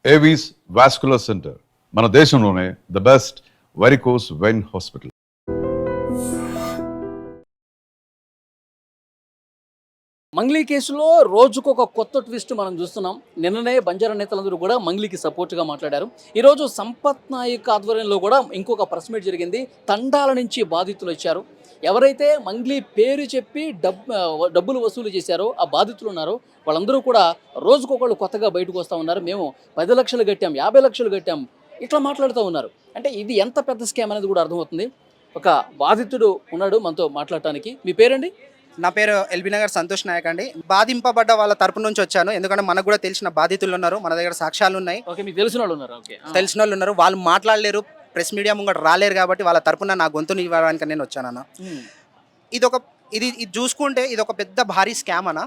Avis vascular centre మన దేశంలోనే the best varicose vein hospital. Mangli కేసులో రోజుకొక కొత్త ట్విస్ట్ మనం చూస్తున్నాం. నిన్ననే బంజారా నేతలందరూ కూడా మంగ్లీకి సపోర్ట్గా మాట్లాడారు. ఈరోజు సంపత్ నాయక్ ఆధ్వర్యంలో కూడా ఇంకొక ప్రెస్ మీట్ జరిగింది. తండాల నుంచి బాధితులు వచ్చారు. ఎవరైతే మంగ్లీ పేరు చెప్పి డబ్బులు వసూలు చేశారో ఆ బాధితులు ఉన్నారో వాళ్ళందరూ కూడా రోజుకొకళ్ళు కొత్తగా బయటకు వస్తూ ఉన్నారు. మేము 10 లక్షలు కట్టాం, 50 లక్షలు కట్టాం, ఇట్లా మాట్లాడుతూ ఉన్నారు. అంటే ఇది ఎంత పెద్ద స్కామ్ అనేది కూడా అర్థమవుతుంది. ఒక బాధితుడు ఉన్నాడు మనతో మాట్లాడటానికి. మీ పేరండి? నా పేరు ఎల్బీ నగర్ సంతోష్ నాయక్ అండి. బాధింపబడ్డ వాళ్ళ తరపు నుంచి వచ్చాను. ఎందుకంటే మనకు కూడా తెలిసిన బాధితులు ఉన్నారు, మన దగ్గర సాక్ష్యాలు ఉన్నాయి. ఓకే, మీకు తెలిసిన వాళ్ళు ఉన్నారు. ఓకే, తెలిసిన వాళ్ళు ఉన్నారు. వాళ్ళు మాట్లాడలేరు, ప్రెస్ మీడియా ముంగట రాలేరు కాబట్టి వాళ్ళ తరపున నా గొంతుని ఇవ్వడానికి నేను వచ్చానన్న. ఇది చూసుకుంటే ఇది ఒక పెద్ద భారీ స్కామ్ అన్న.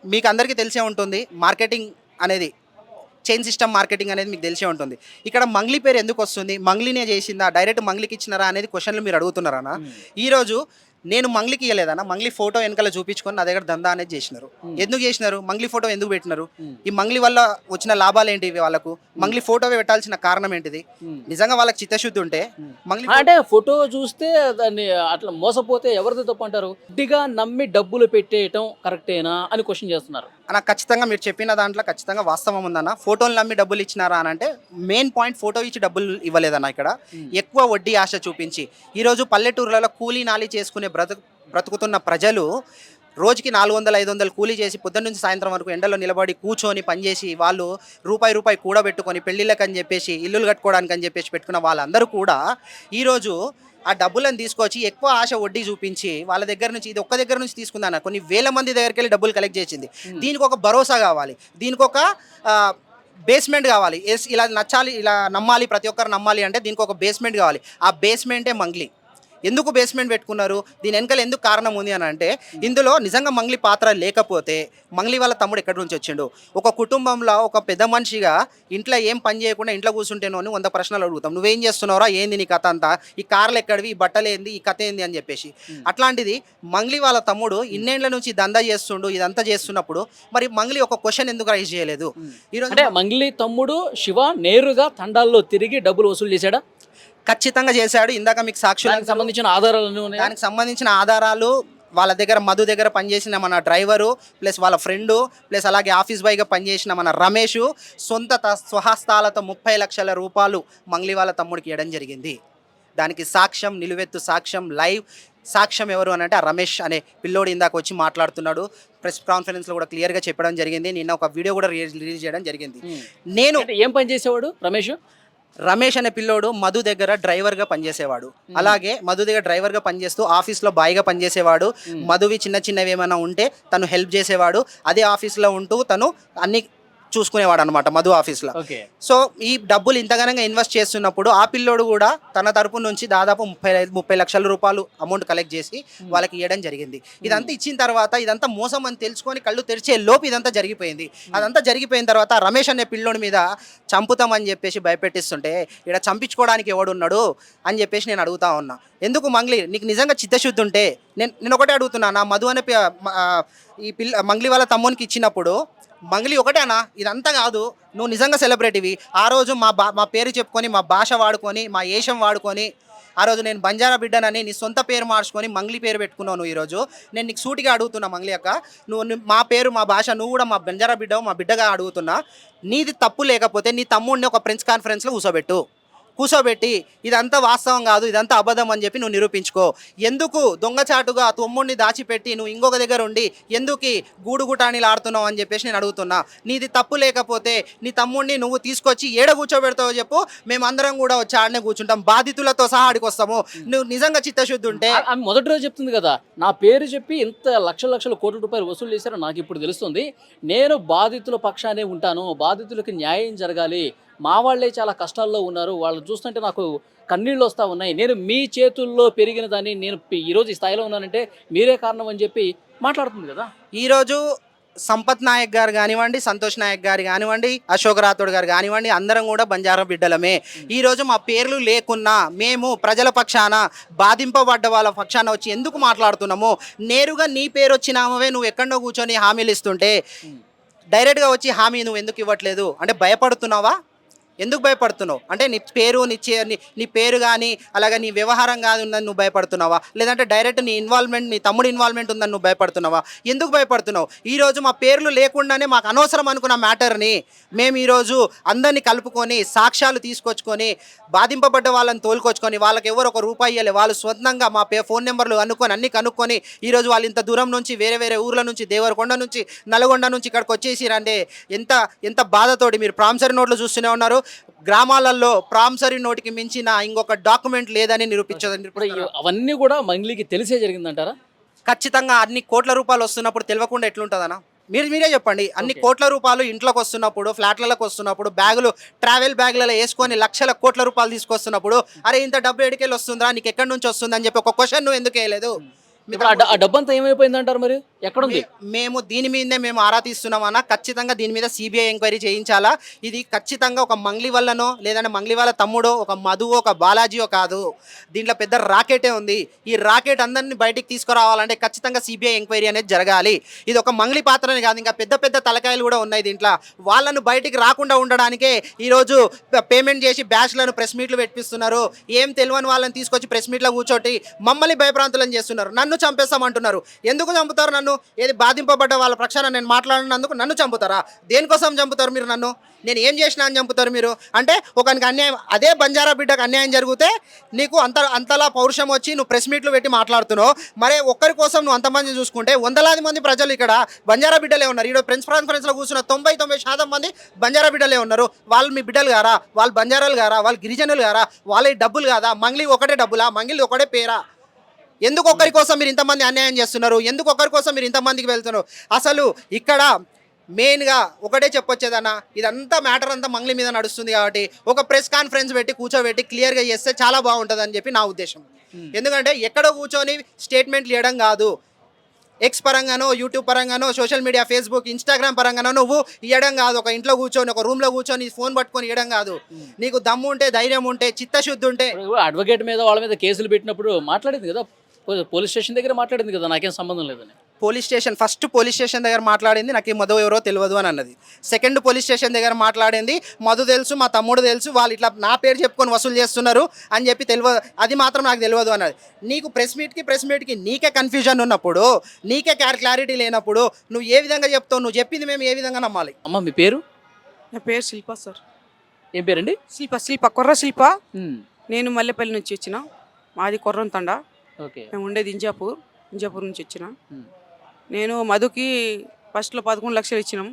మీకు అందరికీ తెలిసే ఉంటుంది, మార్కెటింగ్ అనేది చైన్ సిస్టమ్ మార్కెటింగ్ అనేది మీకు తెలిసే ఉంటుంది. ఇక్కడ మంగ్లీ పేరు ఎందుకు వస్తుంది, మంగ్లీనే చేసిందా, డైరెక్ట్ మంగ్లీకి ఇచ్చినారా అనేది క్వశ్చన్లు మీరు అడుగుతున్నారన్న. ఈరోజు నేను మంగ్లీకి ఇవ్వలేదన్న, మంగ్లీ ఫోటో వెనకాల చూపించుకొని నా దగ్గర దందా అనేది చేసినారు. ఎందుకు చేసినారు, మంగ్లీ ఫోటో ఎందుకు పెట్టినారు, ఈ మంగ్లీ వల్ల వచ్చిన లాభాలు ఏంటి, వాళ్ళకు మంగ్లీ ఫోటో పెట్టాల్సిన కారణం ఏంటిది? నిజంగా వాళ్ళకి చిత్తశుద్ధి ఉంటే మంగ్లీ అంటే ఫోటో చూస్తే దాన్ని అట్లా మోసపోతే ఎవరిది తప్పు అంటారు? గట్టిగా నమ్మి డబ్బులు పెట్టేయటం కరెక్టేనా అని క్వశ్చన్ చేస్తున్నారు. అన్న ఖచ్చితంగా మీరు చెప్పిన దాంట్లో ఖచ్చితంగా వాస్తవం ఉందన్న. ఫోటోలు నమ్మి డబ్బులు ఇచ్చినారా అని అంటే మెయిన్ పాయింట్ ఫోటో ఇచ్చి డబ్బులు ఇవ్వలేదన్న. ఇక్కడ ఎక్కువ వడ్డీ ఆశ చూపించి ఈరోజు పల్లెటూర్లలో కూలీ నాలి చేసుకునే బ్రతుకుతున్న ప్రజలు రోజుకి 400-500 కూలీ చేసి పొద్దున్న నుంచి సాయంత్రం వరకు ఎండలో నిలబడి కూర్చొని పనిచేసి వాళ్ళు రూపాయి కూడబెట్టుకొని పెళ్ళిళ్ళకి అని చెప్పేసి ఇల్లులు కట్టుకోవడానికి అని చెప్పేసి పెట్టుకున్న వాళ్ళందరూ కూడా ఈరోజు ఆ డబ్బులను తీసుకొచ్చి ఎక్కువ ఆశ వడ్డీ చూపించి వాళ్ళ దగ్గర నుంచి, ఇది ఒక్క దగ్గర నుంచి తీసుకుందాన కొన్ని వేల మంది దగ్గరికి వెళ్ళి డబ్బులు కలెక్ట్ చేసింది. దీనికి ఒక భరోసా కావాలి, దీనికి ఒక బేస్మెంట్ కావాలి. ఇలా నచ్చాలి, ఇలా నమ్మాలి, ప్రతి ఒక్కరు నమ్మాలి అంటే దీనికి ఒక బేస్మెంట్ కావాలి. ఆ బేస్మెంటే మంగ్లీ. ఎందుకు బేస్మెంట్ పెట్టుకున్నారు, దీని వెనకాల ఎందుకు కారణం ఉంది అని అంటే, ఇందులో నిజంగా మంగ్లీ పాత్ర లేకపోతే మంగ్లీ వాళ్ళ తమ్ముడు ఎక్కడి నుంచి వచ్చిండు? ఒక కుటుంబంలో ఒక పెద్ద మనిషిగా ఇంట్లో ఏం పని చేయకుండా ఇంట్లో కూర్చుంటేనో అని 100 ప్రశ్నలు అడుగుతాం. నువ్వేం చేస్తున్నావురా, ఏంది నీ కథ అంతా, ఈ కార్లు ఎక్కడివి, ఈ బట్టలు ఏంది, ఈ కథ ఏంది అని చెప్పేసి. అట్లాంటిది మంగ్లీ వాళ్ళ తమ్ముడు ఇన్నేళ్ల నుంచి దందా చేస్తుండు, ఇదంతా చేస్తున్నప్పుడు మరి మంగ్లీ ఒక క్వశ్చన్ ఎందుకు రైజ్ చేయలేదు? ఈరోజు అంటే మంగ్లీ తమ్ముడు శివ నేరుగా తండాల్లో తిరిగి డబ్బులు వసూలు చేశాడా? ఖచ్చితంగా చేశాడు. ఇందాక మీకు సాక్షులకు సంబంధించిన ఆధారాలు, దానికి సంబంధించిన ఆధారాలు వాళ్ళ దగ్గర, మధు దగ్గర పనిచేసిన మన డ్రైవరు ప్లస్ వాళ్ళ ఫ్రెండు ప్లస్ అలాగే ఆఫీస్ బాయ్గా పనిచేసిన మన రమేష్ స్వహస్తాలతో 30 లక్షల రూపాయలు మంగ్లీ వాళ్ళ తమ్ముడికి ఇవ్వడం జరిగింది. దానికి సాక్ష్యం, నిలువెత్తు సాక్ష్యం, లైవ్ సాక్ష్యం ఎవరు అని అంటే ఆ రమేష్ అనే పిల్లోడు ఇందాక వచ్చి మాట్లాడుతున్నాడు. ప్రెస్ కాన్ఫరెన్స్లో కూడా క్లియర్గా చెప్పడం జరిగింది. నిన్న ఒక వీడియో కూడా రిలీజ్ చేయడం జరిగింది. నేను ఏం పని చేసేవాడు రమేష్ అనే పిల్లోడు మధు దగ్గర డ్రైవర్గా పనిచేసేవాడు. అలాగే మధు దగ్గర డ్రైవర్గా పనిచేస్తూ ఆఫీస్లో బాయ్గా పనిచేసేవాడు. మధువి చిన్నవి ఏమైనా ఉంటే తను హెల్ప్ చేసేవాడు. అదే ఆఫీస్లో ఉంటూ తను అన్ని చూసుకునేవాడు అనమాట మధు ఆఫీస్లో. సో ఈ డబ్బులు ఇంతగానంగా ఇన్వెస్ట్ చేస్తున్నప్పుడు ఆ పిల్లోడు కూడా తన తరపు నుంచి దాదాపు 30 లక్షల రూపాయలు అమౌంట్ కలెక్ట్ చేసి వాళ్ళకి ఇవ్వడం జరిగింది. ఇదంతా ఇచ్చిన తర్వాత ఇదంతా మోసం అని తెలుసుకొని కళ్ళు తెరిచే లోపు ఇదంతా జరిగిపోయింది. అదంతా జరిగిపోయిన తర్వాత రమేష్ అనే పిల్లోడి మీద చంపుతామని చెప్పేసి భయపెట్టిస్తుంటే ఇక్కడ చంపించుకోవడానికి ఎవడున్నాడు అని చెప్పేసి నేను అడుగుతా ఉన్నా. ఎందుకు మంగ్లీ, నీకు నిజంగా చిత్తశుద్ధి ఉంటే నేను ఒకటే అడుగుతున్నా, నా మధు అనే ఈ మంగ్లీ వాళ్ళ తమ్మునికి ఇచ్చినప్పుడు మంగ్లీ ఒకటేనా, ఇదంతా కాదు, నువ్వు నిజంగా సెలబ్రిటీవి. ఆ రోజు మా పేరు చెప్పుకొని, మా భాష వాడుకొని, మా ఏషం వాడుకొని, ఆ రోజు నేను బంజారా బిడ్డనని నీ సొంత పేరు మార్చుకొని మంగ్లీ పేరు పెట్టుకున్నావు. నువ్వు ఈరోజు నేను నీకు సూటిగా అడుగుతున్నా మంగ్లీ అక్క, నువ్వు మా పేరు, మా భాష, నువ్వు కూడా మా బంజారా బిడ్డవు, మా బిడ్డగా అడుగుతున్నా. నీది తప్పు లేకపోతే నీ తమ్ముడిని ఒక ప్రెస్ కాన్ఫరెన్స్లో కూర్చోబెట్టి ఇదంతా వాస్తవం కాదు, ఇదంతా అబద్ధం అని చెప్పి నువ్వు నిరూపించుకో. ఎందుకు దొంగచాటుగా తమ్ముడిని దాచిపెట్టి నువ్వు ఇంకొక దగ్గర ఉండి ఎందుకు గూడుగుటాణీలు ఆడుతున్నావు అని చెప్పేసి నేను అడుగుతున్నా. నీది తప్పు లేకపోతే నీ తమ్ముడిని నువ్వు తీసుకొచ్చి ఏడ కూర్చోబెడతావో చెప్పు, మేమందరం కూడా వచ్చి ఆడనే కూర్చుంటాం, బాధితులతో సహా ఆడికి వస్తాము. నువ్వు నిజంగా చిత్తశుద్ధి ఉంటే. మొదటి రోజు చెప్తుంది కదా, నా పేరు చెప్పి ఇంత లక్షల కోట్ల రూపాయలు వసూలు చేశారో నాకు ఇప్పుడు తెలుస్తుంది. నేను బాధితుల పక్షానే ఉంటాను, బాధితులకు న్యాయం జరగాలి, మా వాళ్ళే చాలా కష్టాల్లో ఉన్నారు, వాళ్ళు చూస్తుంటే నాకు కన్నీళ్ళు వస్తూ ఉన్నాయి, నేను మీ చేతుల్లో పెరిగిన దాన్ని, నేను ఈరోజు ఈ స్థాయిలో ఉన్నానంటే మీరే కారణం అని చెప్పి మాట్లాడుతుంది కదా. ఈరోజు సంపత్ నాయక్ గారు కానివ్వండి, సంతోష్ నాయక్ గారు కానివ్వండి, అశోక్ రాథోడ్ గారు కానివ్వండి, అందరం కూడా బంజారా బిడ్డలమే. ఈరోజు మా పేర్లు లేకున్నా మేము ప్రజల పక్షాన, బాధింపబడ్డ వాళ్ళ పక్షాన వచ్చి ఎందుకు మాట్లాడుతున్నాము? నేరుగా నీ పేరు వచ్చినామవే నువ్వు ఎక్కడో కూర్చొని హామీలు ఇస్తుంటే డైరెక్ట్గా వచ్చి హామీ నువ్వు ఎందుకు ఇవ్వట్లేదు అంటే భయపడుతున్నావా? ఎందుకు భయపడుతున్నావు? అంటే నీ పేరు నీ పేరు కానీ అలాగే నీ వ్యవహారం కాదు ఉందని నువ్వు భయపడుతున్నావా? లేదంటే డైరెక్ట్ నీ ఇన్వాల్వ్మెంట్, నీ తమ్ముడు ఇన్వాల్వ్మెంట్ ఉందని నువ్వు భయపడుతున్నావా? ఎందుకు భయపడుతున్నావు? ఈరోజు మా పేర్లు లేకుండానే మాకు అనవసరం అనుకున్న మ్యాటర్ని మేము ఈరోజు అందరినీ కలుపుకొని సాక్ష్యాలు తీసుకొచ్చుకొని బాధింపబడ్డ వాళ్ళని తోలుకొచ్చుకొని వాళ్ళకి ఎవరు ఒక రూపాయి ఇవ్వలే, వాళ్ళు స్వంతంగా మా ఫోన్ నెంబర్లు అన్ని కనుక్కొని ఈరోజు వాళ్ళు ఇంత దూరం నుంచి వేరే వేరే ఊర్ల నుంచి దేవరకొండ నుంచి నల్గొండ నుంచి ఇక్కడికి వచ్చేసి రండి. ఎంత ఎంత బాధతోటి మీరు ప్రామిసరీ నోట్లు చూస్తూనే ఉన్నారు. గ్రామాలలో ప్రామిసరీ నోటికి మించిన ఇంకొక డాక్యుమెంట్ లేదని ఇప్పుడు అవన్నీ కూడా మంగ్లీకి తెలిసే జరిగిందంటారా? ఖచ్చితంగా అన్ని కోట్ల రూపాయలు వస్తున్నప్పుడు తెలియకుండా ఎట్లుంటుందన్నా? మీరే చెప్పండి. అన్ని కోట్ల రూపాయలు ఇంట్లోకి వస్తున్నప్పుడు, ఫ్లాట్లకు వస్తున్నప్పుడు, బ్యాగులు ట్రావెల్ బ్యాగులలో వేసుకొని లక్షల కోట్ల రూపాయలు తీసుకొస్తున్నప్పుడు అరే ఇంత డబ్బు ఎడికెళ్ళి వస్తుందా, నీకు ఎక్కడి నుంచి వస్తుంది అని చెప్పి ఒక క్వశ్చన్ నువ్వు ఎందుకు వేయలేదు? ఆ డబ్బంతా ఏమైపోయింది అంటారు? మరి ఎక్కడుంది? మేము దీని మీదే మేము ఆరా తీస్తున్నామన్నా. ఖచ్చితంగా దీని మీద సిబిఐ ఎంక్వైరీ చేయించాలా. ఇది ఖచ్చితంగా ఒక మంగ్లీ వల్లనో లేదంటే మంగ్లీ వాళ్ళ తమ్ముడో ఒక మధువో ఒక బాలాజీయో కాదు, దీంట్లో పెద్ద రాకెటే ఉంది. ఈ రాకెట్ అందరినీ బయటికి తీసుకురావాలంటే ఖచ్చితంగా సిబిఐ ఎంక్వైరీ అనేది జరగాలి. ఇది ఒక మంగ్లీ పాత్రనే కాదు, ఇంకా పెద్ద పెద్ద తలకాయలు కూడా ఉన్నాయి దీంట్లో. వాళ్ళను బయటికి రాకుండా ఉండడానికే ఈరోజు పేమెంట్ చేసి బ్యాచ్లను ప్రెస్ మీట్లు పెట్టిస్తున్నారు. ఏం తెలియని వాళ్ళని తీసుకొచ్చి ప్రెస్ మీట్లో కూర్చోటి మమ్మల్ని భయప్రాంతులను చేస్తున్నారు. నన్ను చంపేస్తామంటున్నారు. ఎందుకు చంపుతారు నన్ను? ఏది బాధింపబడ్డ వాళ్ళ పక్షాన నేను మాట్లాడినందుకు నన్ను చంపుతారా? దేనికోసం చంపుతారు మీరు నన్ను? నేను ఏం చేసినా అని చంపుతారు మీరు? అంటే ఒకనికి అన్యాయం, అదే బంజారా బిడ్డకు అన్యాయం జరిగితే నీకు అంతలా పౌరుషం వచ్చి నువ్వు ప్రెస్ మీట్లు పెట్టి మాట్లాడుతున్నావు. మరి ఒక్కరి కోసం నువ్వు అంతమంది చూసుకుంటే వందలాది మంది ప్రజలు ఇక్కడ బంజారా బిడ్డలే ఉన్నారు. ఈరోజు ప్రెస్ కాన్ఫరెన్స్లో కూర్చున్న 99% మంది బంజారా బిడ్డలే ఉన్నారు. వాళ్ళు మీ బిడ్డలు గారా? వాళ్ళు బంజారాలు గారా? వాళ్ళు గిరిజనులు గారా? వాళ్ళ డబ్బులు కాదా? మంగ్లీ ఒకటే డబ్బులా? మంగ్లీ ఒకటే పేరా? ఎందుకు ఒక్కరి కోసం మీరు ఇంతమంది అన్యాయం చేస్తున్నారు? ఎందుకు ఒక్కరి కోసం మీరు ఇంతమందికి వెళ్తున్నారు? అసలు ఇక్కడ మెయిన్గా ఒకటే చెప్పొచ్చేదన్న, ఇదంతా మ్యాటర్ అంతా మంగ్లీ మీద నడుస్తుంది కాబట్టి ఒక ప్రెస్ కాన్ఫరెన్స్ పెట్టి కూర్చోబెట్టి క్లియర్గా చేస్తే చాలా బాగుంటుంది అని చెప్పి నా ఉద్దేశం. ఎందుకంటే ఎక్కడో కూర్చొని స్టేట్మెంట్లు ఇవ్వడం కాదు, ఎక్స్ పరంగానో యూట్యూబ్ పరంగానో సోషల్ మీడియా ఫేస్బుక్ ఇన్స్టాగ్రామ్ పరంగానో నువ్వు ఇవ్వడం కాదు. ఒక ఇంట్లో కూర్చొని ఒక రూమ్లో కూర్చొని ఫోన్ పట్టుకొని ఇవ్వడం కాదు. నీకు దమ్ము ఉంటే, ధైర్యం ఉంటే, చిత్తశుద్ధి ఉంటే. అడ్వకేట్ మీద వాళ్ళ మీద కేసులు పెట్టినప్పుడు మాట్లాడింది కదా, పోలీస్ స్టేషన్ దగ్గర మాట్లాడింది కదా, నాకేం సంబంధం లేదని. ఫస్ట్ పోలీస్ స్టేషన్ దగ్గర మాట్లాడింది నాకు ఈ మధు ఎవరో తెలియదు అని అన్నది. సెకండ్ పోలీస్ స్టేషన్ దగ్గర మాట్లాడింది మధు తెలుసు, మా తమ్ముడు తెలుసు, వాళ్ళు ఇట్లా నా పేరు చెప్పుకొని వసూలు చేస్తున్నారు అని చెప్పి తెలియదు, అది మాత్రం నాకు తెలియదు అన్నది. నీకు ప్రెస్ మీట్కి నీకే కన్ఫ్యూజన్ ఉన్నప్పుడు, నీకే క్లారిటీ లేనప్పుడు నువ్వు ఏ విధంగా చెప్తావు? నువ్వు చెప్పింది మేము ఏ విధంగా నమ్మాలి? అమ్మ మీ పేరు? నా పేరు శిల్ప సార్. ఏం పేరండి? శిల్ప కొర్ర శిల్ప. నేను మల్లెపల్లి నుంచి వచ్చిన, మాది కొర్రం తండ. ఓకే. మేము ఉండేది ఇంజాపూర్ నుంచి వచ్చిన. నేను మధుకి ఫస్ట్లో 11 లక్షలు ఇచ్చినాం.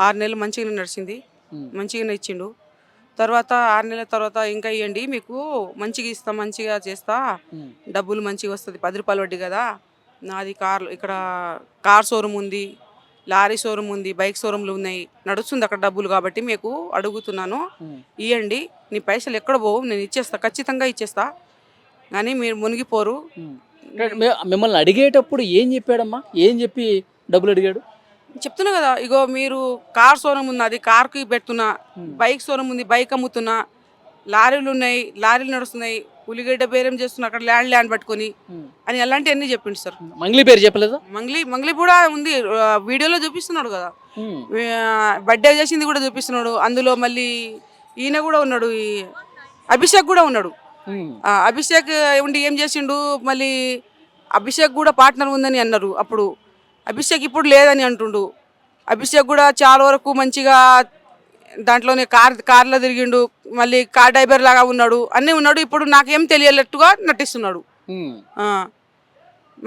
6 నెలలు మంచిగానే నడిచింది, మంచిగానే ఇచ్చిండు. తర్వాత 6 నెలల తర్వాత ఇంకా ఇవ్వండి, మీకు మంచిగా ఇస్తా, మంచిగా చేస్తా, డబ్బులు మంచిగా వస్తుంది, 10 రూపాయలు వడ్డీ కదా. నాది ఇక్కడ కార్ షోరూమ్ ఉంది, లారీ షోరూమ్ ఉంది, బైక్ షోరూమ్లు ఉన్నాయి, నడుస్తుంది అక్కడ డబ్బులు. కాబట్టి మీకు అడుగుతున్నాను, ఇవ్వండి. నీ పైసలు ఎక్కడ పోవు, నేను ఇచ్చేస్తా, ఖచ్చితంగా ఇచ్చేస్తా, కానీ మీరు మునిగిపోరు. మిమ్మల్ని అడిగేటప్పుడు ఏం చెప్పాడమ్మా? ఏం చెప్పి డబ్బులు అడిగాడు? చెప్తున్నా కదా, ఇగో మీరు కార్ షోరూమ్ ఉన్నది, కార్కి పెడుతున్నా, బైక్ షోరూమ్ ఉంది, బైక్ అమ్ముతున్నా, లారీలు ఉన్నాయి, లారీలు నడుస్తున్నాయి, ఉల్లిగడ్డ బేరం చేస్తున్నా అక్కడ ల్యాండ్ పట్టుకొని అని అలాంటివన్నీ చెప్పిండు సార్. మంగ్లీ పేరు చెప్పలేదా? మంగ్లీ కూడా ఉంది, వీడియోలో చూపిస్తున్నాడు కదా, బర్త్డే చేసింది కూడా చూపిస్తున్నాడు. అందులో మళ్ళీ ఈయన కూడా ఉన్నాడు, ఈ అభిషేక్ కూడా ఉన్నాడు. అభిషేక్ ఉండి ఏం చేసిండు, మళ్ళీ అభిషేక్ కూడా పార్ట్నర్ ఉందని అన్నారు. అప్పుడు అభిషేక్ ఇప్పుడు లేదని అంటుండు. అభిషేక్ కూడా చాలా వరకు మంచిగా దాంట్లోనే కార్లో తిరిగిండు, మళ్ళీ కార్ డ్రైవర్ లాగా ఉన్నాడు, అన్నీ ఉన్నాడు. ఇప్పుడు నాకేం తెలియనట్టుగా నటిస్తున్నాడు.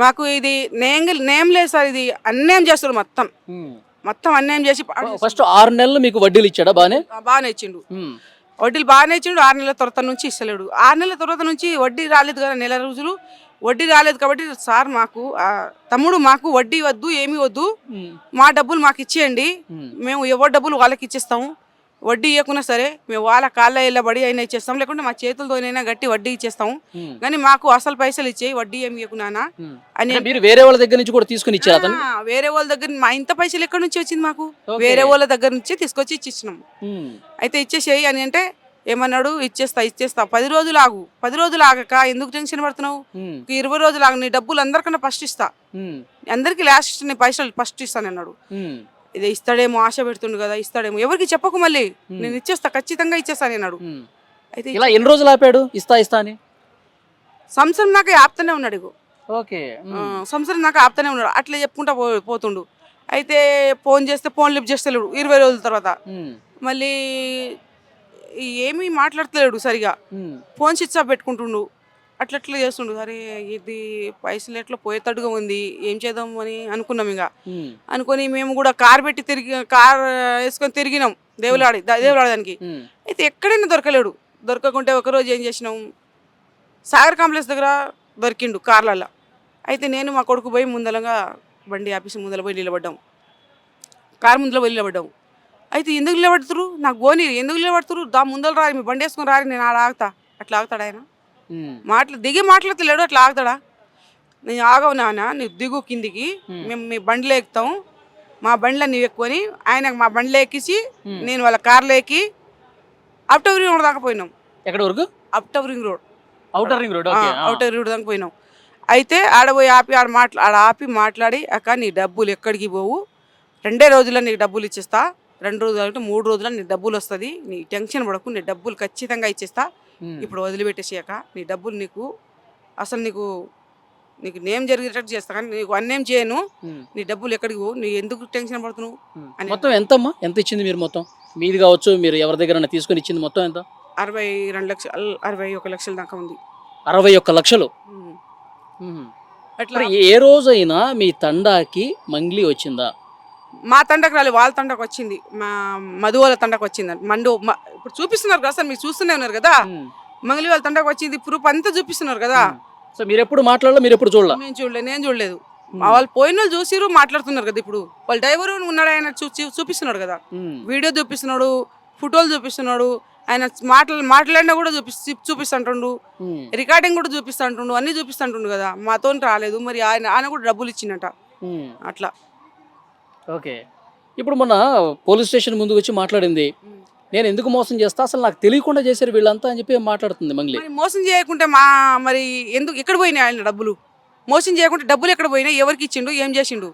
మాకు ఇది నేమ్ లేదు సార్, ఇది అన్యాయం చేస్తాడు, మొత్తం అన్యాయం చేసి. ఫస్ట్ 6 నెలలు మీకు వడ్డీలు ఇచ్చాడా? బాగానే ఇచ్చిండు, వడ్డీలు బాగానే ఇచ్చిండు. 6 నెలల తర్వాత నుంచి ఇస్తలేడు. 6 నెలల తర్వాత నుంచి వడ్డీ రాలేదు కదా, నెల రోజులు వడ్డీ రాలేదు. కాబట్టి సార్ మాకు తమ్ముడు, మాకు వడ్డీ వద్దు, ఏమీ వద్దు, మా డబ్బులు మాకు ఇచ్చేయండి, మేము ఎవరి డబ్బులు వాళ్ళకి ఇచ్చేస్తాము, వడ్డీ ఇవ్వకున్నా సరే మేము వాళ్ళ కాళ్ళ వెళ్ళబడి అయినా ఇచ్చేస్తాం, లేకుంటే మా చేతులతోనైనా గట్టి వడ్డీ ఇచ్చేస్తాము, కానీ మాకు అసలు పైసలు ఇచ్చేయి, వడ్డీ ఏమి ఇవ్వకున్నానా అని. మీరు వేరే వాళ్ళ దగ్గర నుంచి కూడా తీసుకుని ఇచ్చారు? వేరే వాళ్ళ దగ్గర మా ఇంత పైసలు ఎక్కడి నుంచి వచ్చింది? మాకు వేరే వాళ్ళ దగ్గర నుంచి తీసుకొచ్చి ఇచ్చిచ్చినాము. అయితే ఇచ్చేసేయి అని అంటే ఏమన్నాడు, ఇచ్చేస్తా 10 రోజులు ఆగు. 10 రోజులు ఆగక ఎందుకు టెన్షన్ పడుతున్నావు? 20 రోజులు ఆగు, నీ డబ్బులు అందరికన్నా ఫస్ట్ ఇస్తా, అందరికి లాస్ట్ ఇస్తా, నీ పైసలు ఫస్ట్ ఇస్తాను అన్నాడు. ఇది ఇస్తాడేమో ఆశ పెడుతుండు కదా, ఇస్తాడేమో, ఎవరికి చెప్పకు మళ్ళీ నేను ఇచ్చేస్తా, ఖచ్చితంగా ఇచ్చేస్తాను అన్నాడు. అయితే ఇలా ఎన్ని రోజులు ఆపాడు ఇస్తా అని? సంవత్సరం నాకు ఆపుతూనే ఉన్నాడు ఇగో. ఓకే. సంవత్సరం నాకు ఆపుతూనే ఉన్నాడు, అట్లా చెప్పుకుంటా పోతుండు. అయితే ఫోన్ చేస్తే ఫోన్ లిఫ్ట్ చేస్తలేడు 20 రోజుల తర్వాత. మళ్ళీ ఏమీ మాట్లాడతలేడు సరిగా, ఫోన్ స్విచ్ ఆఫ్ పెట్టుకుంటుండు, అట్లా చేస్తుండు. అరే ఇది పైసలు ఎట్లా పోయేటట్టుగా ఉంది, ఏం చేద్దాం అని అనుకున్నాం. ఇక అనుకొని మేము కూడా కార్ వేసుకొని తిరిగినాం దేవులాడడానికి. అయితే ఎక్కడైనా దొరకలేడు. దొరకకుంటే ఒకరోజు ఏం చేసినాం, సాగర్ కాంప్లెక్స్ దగ్గర దొరికిండు కార్లలో. అయితే నేను మా కొడుకు పోయి ముందలంగా బండి ఆఫీస్ ముందర పోయి నిలబడ్డాం, కారు ముందర పోయి నిలబడ్డాం. అయితే ఎందుకు నిలబడుతురు, నాకు గోని ఎందుకు నిలబడుతురు, దా ముందర రారి, మీ బండి వేసుకొని రారి, నేను ఆడ ఆగుతా. అట్లా ఆగుతాడు ఆయన? దిగి మాట్లాడతలేడు, అట్లా ఆగుతాడా? నేను ఆగవు నాన్న, నీకు దిగు కిందికి, మేము మీ బండిలో ఎక్కుతాం, మా బండిలో నీవు ఎక్కువని ఆయన మా బండిలో ఎక్కించి నేను వాళ్ళ కార్లో ఎక్కి అప్టర్ రింగ్ రోడ్ దాకా పోయినాం. ఎక్కడ వరకు? After ring road, outer ring road. Outer ring road దాకా పోయినాం. అయితే ఆడపోయి ఆపి మాట్లాడి, అక్క నీ డబ్బులు ఎక్కడికి పోవు, 2 రోజుల్లో నీకు డబ్బులు ఇచ్చేస్తా, 2 రోజులు అంటే 3 రోజుల్లో నీ డబ్బులు వస్తుంది, నీ టెన్షన్ పడకు, నీ డబ్బులు ఖచ్చితంగా ఇచ్చేస్తా, ఇప్పుడు వదిలిపెట్టేసాక నీ డబ్బులు నీకు అసలు నీకు నేమ్ జరిగేటట్టు చేస్తా, కానీ నీకు అన్నేం చేయను, నీ డబ్బులు ఎక్కడికి పోవు, నీ ఎందుకు టెన్షన్ పడుతున్నావు అని. మొత్తం ఎంతమ్మా, ఎంత ఇచ్చింది మీరు? మొత్తం మీది కావచ్చు, మీరు ఎవరి దగ్గర తీసుకొని ఇచ్చింది మొత్తం ఎంత? 62 లక్షలు, 61 లక్షల దాకా ఉంది. 61 లక్షలు. అట్లా ఏ రోజైనా మీ తండాకి మంగ్లీ వచ్చిందా? మా తండకు రాలేదు, వాళ్ళ తండకు వచ్చింది, మా మధు వాళ్ళ తండకు వచ్చింది. ఇప్పుడు చూపిస్తున్నారు కదా సార్, మీరు చూస్తూనే ఉన్నారు కదా, మంగళి వాళ్ళ తండకు వచ్చింది, ప్రూఫ్ అంతా చూపిస్తున్నారు కదా. సో మీరు ఎప్పుడు మాట్లాడలేదు, మీరు ఎప్పుడు చూడలేదు? నేను చూడలేదు. మా వాళ్ళు పోయిన వాళ్ళు చూసిరు, మాట్లాడుతున్నారు కదా. ఇప్పుడు వాళ్ళ డ్రైవర్ ఉన్నాడు, ఆయన చూపిస్తున్నాడు కదా, వీడియో చూపిస్తున్నాడు, ఫోటోలు చూపిస్తున్నాడు, ఆయన మాట్లాడినా కూడా చూపిస్తుంటుండు, రికార్డింగ్ కూడా చూపిస్తుంటుండు, అన్ని చూపిస్తుంటుండు కదా. మాతో రాలేదు, మరి ఆయన కూడా డబ్బులు ఇచ్చిండట అట్లా. ఓకే. ఇప్పుడు మొన్న పోలీస్ స్టేషన్ ముందుకు వచ్చి మాట్లాడింది, నేను ఎందుకు మోసం చేస్తా, అసలు నాకు తెలియకుండా చేశారు వీళ్ళంతా అని చెప్పి మాట్లాడుతుంది మంగ్లీ. మోసం చేయకుంటే మరి ఎందుకు ఎక్కడ పోయినాయి ఆయన డబ్బులు? మోసం చేయకుంటే డబ్బులు ఎక్కడ పోయినాయి, ఎవరికి ఇచ్చిండు, ఏం చేసిండు?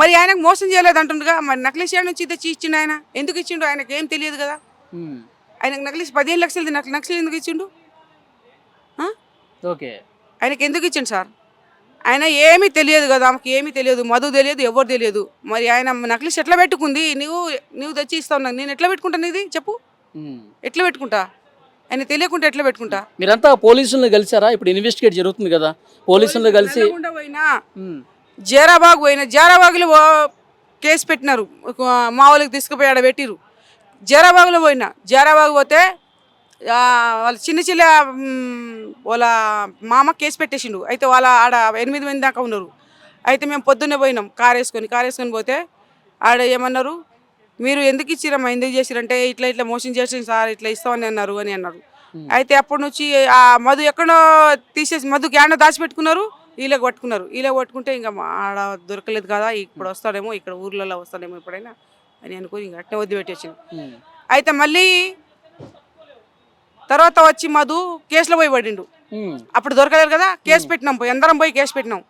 మరి ఆయనకు మోసం చేయలేదు అంటుండగా, మరి నక్లీస్ నుంచి తెచ్చి ఇచ్చిండు ఆయన, ఎందుకు ఇచ్చిండు? ఆయనకు ఏం తెలియదు కదా. ఆయనకు నక్లీస్ 15 లక్షలది నక్లీస్ ఎందుకు ఇచ్చిండు? ఓకే. ఆయనకి ఎందుకు ఇచ్చిండు సార్? ఆయన ఏమీ తెలియదు కదా, ఆమెకి ఏమీ తెలియదు, మధు తెలియదు, ఎవరు తెలియదు. మరి ఆయన నక్లీస్ ఎట్లా పెట్టుకుంది? నువ్వు తెచ్చి ఇస్తావు నాకు, నేను ఎట్లా పెట్టుకుంటాను? ఇది చెప్పు, ఎట్లా పెట్టుకుంటా? ఆయన తెలియకుండా ఎట్లా పెట్టుకుంటా? మీరంతా పోలీసులను కలిసారా? ఇప్పుడు ఇన్వెస్టిగేట్ జరుగుతుంది కదా, పోలీసులను కలిసి పోయినా జేరాబాగ్ పోయినా, జేరాబాగ్లో కేసు పెట్టినారు, మా వాళ్ళకి తీసుకుపోయి ఆడ పెట్టిరు. జేరాబాగ్లో పోయినా, జేరాబాగ్ పోతే వాళ్ళ చిన్న వాళ్ళ మామ కేసు పెట్టేసిండు. అయితే వాళ్ళ ఆడ 8 మంది దాకా ఉన్నారు. అయితే మేము పొద్దున్నే పోయినాం కార్ వేసుకొని పోతే ఆడ ఏమన్నారు, మీరు ఎందుకు ఇచ్చిరమ్మా, ఎందుకు చేసిరంటే ఇట్లా మోసం చేసింది సార్, ఇట్లా ఇస్తామని అన్నారు. అయితే అప్పటి నుంచి ఆ మధు ఎక్కడో తీసేసి మధుకి ఏడో దాచిపెట్టుకున్నారు, వీళ్ళకి పట్టుకుంటే ఇంకా ఆడ దొరకలేదు కదా, ఇప్పుడు వస్తాడేమో, ఇక్కడ ఊర్లలో వస్తాడేమో ఎప్పుడైనా అని అనుకుని ఇంకా అట్టే వదిలిపెట్టేసింది. అయితే మళ్ళీ తర్వాత వచ్చి మధు కేసులో పోయి పడిండు. అప్పుడు దొరకలేదు కదా, కేసు పెట్టినాం, అందరం పోయి కేసు పెట్టినాం.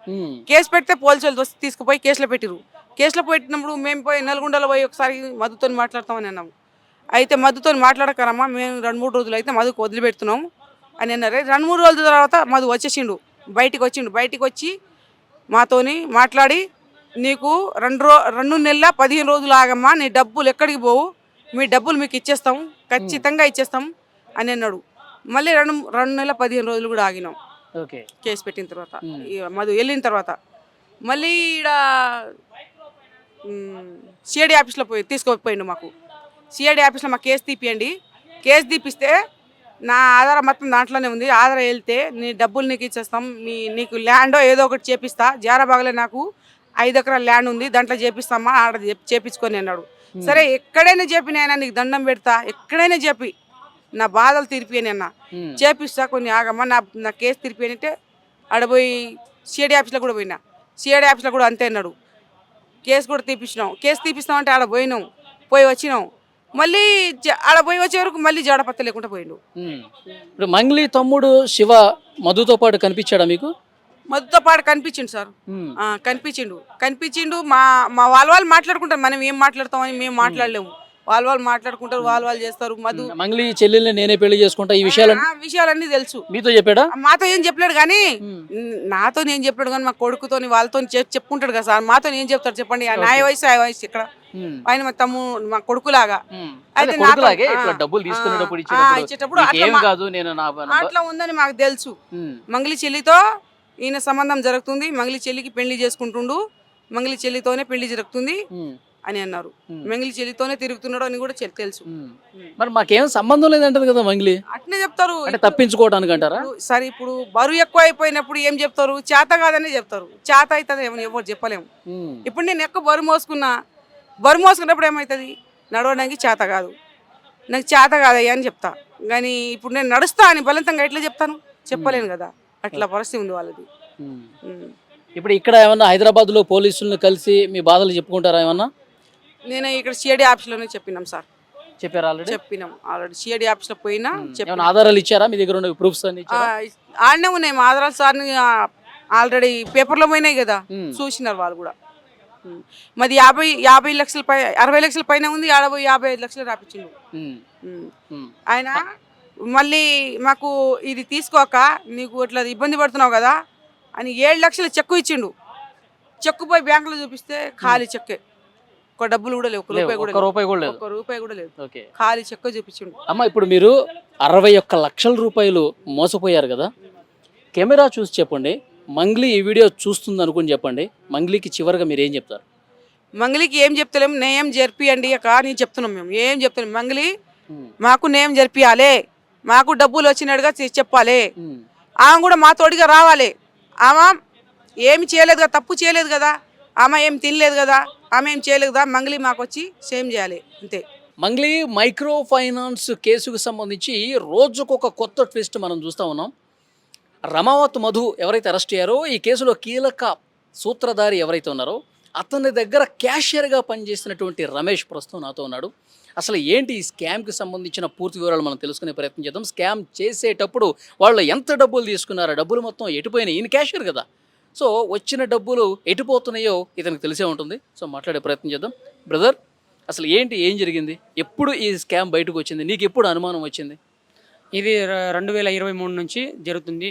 కేసు పెడితే పోలీసులు తీసుకుపోయి కేసులో పెట్టిరు. కేసులో పెట్టినప్పుడు మేము పోయి నల్గొండలో పోయి ఒకసారి మధుతో మాట్లాడతామని అన్నాము. అయితే మధుతో మాట్లాడకరమ్మా, మేము 2-3 రోజులు అయితే మధుకు వదిలిపెడుతున్నాం అని అన్నారు. 2-3 రోజుల తర్వాత మధు వచ్చేసిండు, బయటికి వచ్చి మాతోని మాట్లాడి, నీకు 2 నెలల 15 రోజులు ఆగమ్మా, నీ డబ్బులు ఎక్కడికి పోవు, మీ డబ్బులు మీకు ఇచ్చేస్తాం, ఖచ్చితంగా ఇచ్చేస్తాం అని అన్నాడు. మళ్ళీ 2 నెలల 15 రోజులు కూడా ఆగినాం కేసు పెట్టిన తర్వాత. మధు వెళ్ళిన తర్వాత మళ్ళీ ఈడ సిఐడి ఆఫీస్లో తీసుకుపోయిండు. మాకు సిఐడి ఆఫీస్లో మాకు కేసు తీపియండి, కేసు తీపిస్తే నా ఆధారం మొత్తం దాంట్లోనే ఉంది, ఆధారం వెళ్తే నీ డబ్బులు నీకు ఇచ్చేస్తాం, నీకు ల్యాండో ఏదో ఒకటి చేపిస్తా, జారాబాగ్లో నాకు 5 ఎకరాల ల్యాండ్ ఉంది, దాంట్లో చేపిస్తామా, ఆడ చేపించుకొని అన్నాడు. సరే ఎక్కడైనా చెప్పి నేను నీకు దండం పెడతా, ఎక్కడైనా చెప్పి నా బాధలు తీర్పియని అన్న, చేపిస్తా, కొన్ని ఆగమ్మా, నా కేసు తీర్పియని అంటే ఆడపోయి సిఐడి ఆఫీస్లో కూడా పోయినా. సిఐడి ఆఫీస్లో కూడా అంతే అన్నాడు, కేసు కూడా తీపిచ్చినాం. కేసు తీపిస్తామంటే ఆడ పోయి వచ్చినాం. మళ్ళీ ఆడ పోయి వచ్చే వరకు మళ్ళీ జాడపత్త లేకుండా పోయిండు. ఇప్పుడు మంగ్లీ తమ్ముడు శివ మధుతో పాటు కనిపించాడా మీకు? మధుతో పాటు కనిపించిండు సార్. కనిపించిండు. మా మా వాళ్ళు మాట్లాడుకుంటారు, మనం ఏం మాట్లాడతామని మేము మాట్లాడలేము. వాళ్ళు మాట్లాడుకుంటారు, వాళ్ళు చేస్తారు. మధు మంగ్లీ చెల్లెల్ని నేనే పెళ్లి చేసుకుంటా ఈ విషయాలన్నీ తెలుసు. మీతో చెప్పాడా? మాతో ఏం చెప్పలేడు కానీ, నాతో ఏం చెప్పాడు కానీ మా కొడుకుతో వాళ్ళతో చెప్పుకుంటాడు కదా సార్. మాతో ఏం చెప్తాడు చెప్పండి? ఆ వయసు ఇక్కడ ఆయన మా మా కొడుకులాగా. అయితే డబ్బులు ఇచ్చేటప్పుడు అట్లా ఉందని మాకు తెలుసు. మంగ్లీ చెల్లితో ఈయన సంబంధం జరుగుతుంది, మంగ్లీ చెల్లికి పెళ్లి చేసుకుంటుండు, మంగ్లీ చెల్లితోనే పెళ్లి జరుగుతుంది అని అన్నారు. మంగ్లీ చెల్లితోనే తిరుగుతున్నాడు అని కూడా తెలుసు. మరి మాకేం సంబంధం లేదంటది కదా మంగ్లీ. అట్నే చెప్తారు, తప్పించుకోవడానికి అంటారా? సరే ఇప్పుడు బరువు ఎక్కువ అయిపోయినప్పుడు ఏం చెప్తారు? చేత కాదని చెప్తారు. చేత అవుతుంది ఎవరు చెప్పలేము. ఇప్పుడు నేను ఎక్కువ బరువు మోసుకున్నప్పుడు ఏమవుతుంది? నడవడానికి చేత కాదు, నాకు చేత కాదయ్యా అని చెప్తా. కానీ ఇప్పుడు నేను నడుస్తా అని బలవంతంగా ఎట్లా చెప్తాను? చెప్పలేను కదా. అట్లా పరిస్థితి ఉంది వాళ్ళది. ఇప్పుడు ఇక్కడ ఏమన్నా హైదరాబాద్ లో పోలీసులను కలిసి మీ బాధలు చెప్పుకుంటారా ఏమన్నా? నేను ఇక్కడ సిఐడి ఆఫీస్లోనే చెప్పినాం సార్. చెప్పారు ఆల్రెడీ? చెప్పినాం ఆల్రెడీ. సిఐడి ఆఫీస్లో పోయినా ఆధారాలు ఇచ్చారా? మీ దగ్గర ఉన్న ప్రూఫ్స్ అన్ని ఆడనే ఉన్నాయి మా ఆధారాలు సార్. ఆల్రెడీ పేపర్లో పోయినాయి కదా, చూసినారు వాళ్ళు కూడా. మాది 50 లక్షల 60 లక్షల పైన ఉంది. 55 లక్షలు రాపించిండు ఆయన. మళ్ళీ మాకు ఇది తీసుకోక నీకు ఇట్లా ఇబ్బంది పడుతున్నావు కదా అని 7 లక్షల చెక్కు ఇచ్చిండు. చెక్కు పోయి బ్యాంకులో చూపిస్తే ఖాళీ చెక్కే, ఒక డబ్బులు కూడా లేవు, ఒక్క రూపాయి కూడా లేదు. ఖాళీ చెక్కు చూపించిండు. అమ్మ ఇప్పుడు మీరు 61 లక్షల రూపాయలు మోసపోయారు కదా, కెమెరా చూసి చెప్పండి. మంగ్లీ ఈ వీడియో చూస్తుంది అనుకుని చెప్పండి. మంగ్లీకి చివరిగా మీరు ఏం చెప్తారు? మంగ్లీకి ఏం చెప్తలేము, నేమ్ జరిపియండి అక్క అని చెప్తున్నాం. మేము ఏం చెప్తున్నాం, మంగ్లీ మాకు నేమ్ జరిపియాలి, మాకు డబ్బులు వచ్చినట్టుగా చెప్పాలి. ఆమె కూడా మా తోడిగా రావాలి. ఆమె ఏమి చేయలేదు కదా, తప్పు చేయలేదు కదా, ఆమె ఏం తినలేదు కదా, ఆమె ఏం చేయలేదు కదా. మంగ్లీ మాకు వచ్చి సేమ్ చేయాలి అంతే. మంగ్లీ మైక్రో ఫైనాన్స్ కేసుకు సంబంధించి రోజుకొక కొత్త ట్విస్ట్ మనం చూస్తూ ఉన్నాం. రమావత్ మధు ఎవరైతే అరెస్ట్ అయ్యారో ఈ కేసులో కీలక సూత్రధారి ఎవరైతే ఉన్నారో అతని దగ్గర క్యాషియర్గా పనిచేసినటువంటి రమేష్ ప్రస్తుతం నాతో ఉన్నాడు. అసలు ఏంటి ఈ స్కామ్కి సంబంధించిన పూర్తి వివరాలు మనం తెలుసుకునే ప్రయత్నం చేద్దాం. స్కామ్ చేసేటప్పుడు వాళ్ళు ఎంత డబ్బులు తీసుకున్నారో, డబ్బులు మొత్తం ఎటుపోయినాయి, ఈయన క్యాషియర్ కదా, సో వచ్చిన డబ్బులు ఎటుపోతున్నాయో ఇతనికి తెలిసే ఉంటుంది. సో మాట్లాడే ప్రయత్నం చేద్దాం. బ్రదర్, అసలు ఏం జరిగింది? ఎప్పుడు ఈ స్కామ్ బయటకు వచ్చింది? నీకు ఎప్పుడు అనుమానం వచ్చింది? ఇది 2023 నుంచి జరుగుతుంది.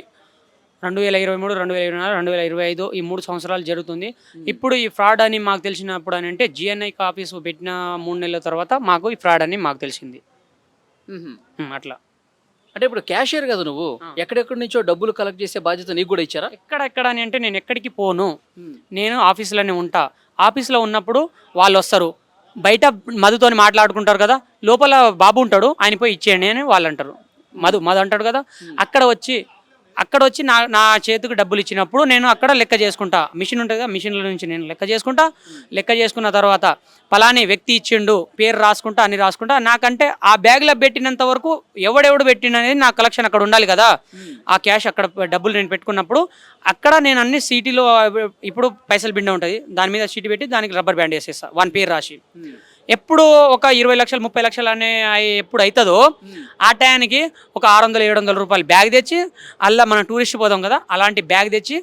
2023, 2024, 2025 ఈ 3 సంవత్సరాలు జరుగుతుంది. ఇప్పుడు ఈ ఫ్రాడ్ అని మాకు తెలిసినప్పుడు అని అంటే జిఎన్ఐ ఆఫీసు పెట్టిన 3 నెలల తర్వాత మాకు ఈ ఫ్రాడ్ అని మాకు తెలిసింది. అట్లా అంటే ఇప్పుడు క్యాషియర్ కదా నువ్వు, ఎక్కడెక్కడి నుంచో డబ్బులు కలెక్ట్ చేసే బాధ్యత నీకు కూడా ఇచ్చారా? ఎక్కడ అని అంటే నేను ఎక్కడికి పోను, నేను ఆఫీసులోనే ఉంటా. ఆఫీస్లో ఉన్నప్పుడు వాళ్ళు వస్తారు, బయట మధుతోని మాట్లాడుకుంటారు కదా, లోపల బాబు ఉంటాడు, ఆయన పోయి ఇచ్చేయండి అని వాళ్ళు అంటారు. మధు అంటాడు కదా, అక్కడ వచ్చి నా చేతికి డబ్బులు ఇచ్చినప్పుడు నేను అక్కడ లెక్క చేసుకుంటా. మిషన్ ఉంటుంది కదా, మిషన్ల నుంచి నేను లెక్క చేసుకున్న తర్వాత పలాని వ్యక్తి ఇచ్చిండు పేరు రాసుకుంటా, అన్ని రాసుకుంటా. నాకంటే ఆ బ్యాగ్లో పెట్టినంత వరకు ఎవడెవడు పెట్టిననేది నా కలెక్షన్ అక్కడ ఉండాలి కదా. ఆ క్యాష్ అక్కడ డబ్బులు నేను పెట్టుకున్నప్పుడు అక్కడ నేను అన్ని సీటీలో, ఇప్పుడు పైసలు బిండ ఉంటుంది దాని మీద సీటీ పెట్టి దానికి రబ్బర్ బ్యాండ్ వేసేస్తా, వాని పేరు రాసి. ఎప్పుడు ఒక 20 లక్షలు 30 లక్షలు అనే ఎప్పుడు అవుతుందో ఆ టయానికి ఒక 600-700 రూపాయలు బ్యాగ్ తెచ్చి, అలా మనం టూరిస్ట్ పోదాం కదా అలాంటి బ్యాగ్ తెచ్చి